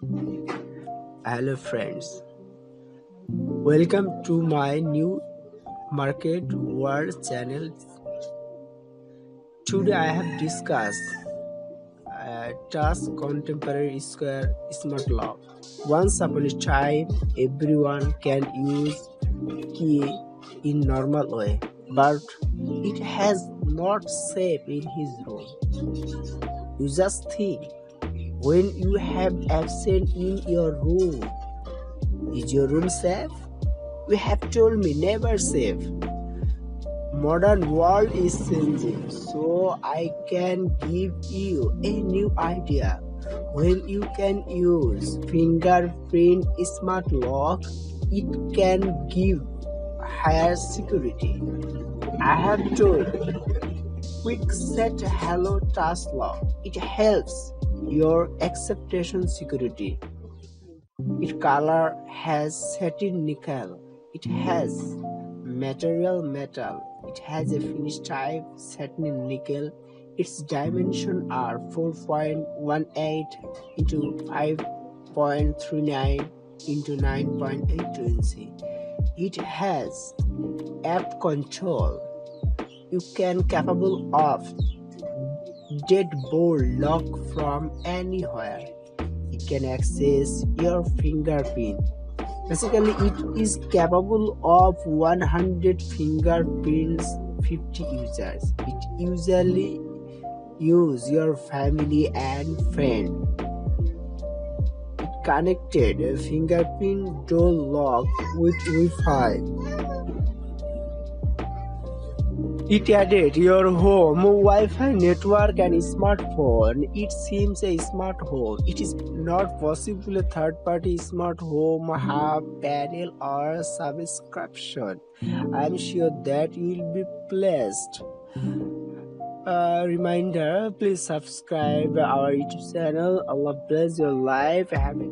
Hello friends, welcome to my new market world channel. Today I have discussed task contemporary square smart lock. Once upon a time everyone can use key in normal way, but it has not safe in his room. You just think, when you have absent in your room, is your room safe? You have told me never safe. Modern world is changing, so I can give you a new idea. When you can use fingerprint smart lock, it can give higher security. I have told Kwikset Hello Task Lock. It helps your acceptation security. Its color has satin nickel. It has material metal. It has a finish type satin nickel. Its dimensions are 4.18 into 5.39 into 9.82 inches. It has app control. You can capable of deadbolt lock from anywhere. It can access your fingerprint. Basically, it is capable of 100 fingerprints, 50 users. It usually use your family and friend. It connected a fingerprint door lock with Wi-Fi. It added your home Wi-Fi network and smartphone. It seems a smart home. It is not possible a third-party smart home have panel or subscription. I am sure that you will be blessed. Reminder, please subscribe our YouTube channel. Allah bless your life. Have a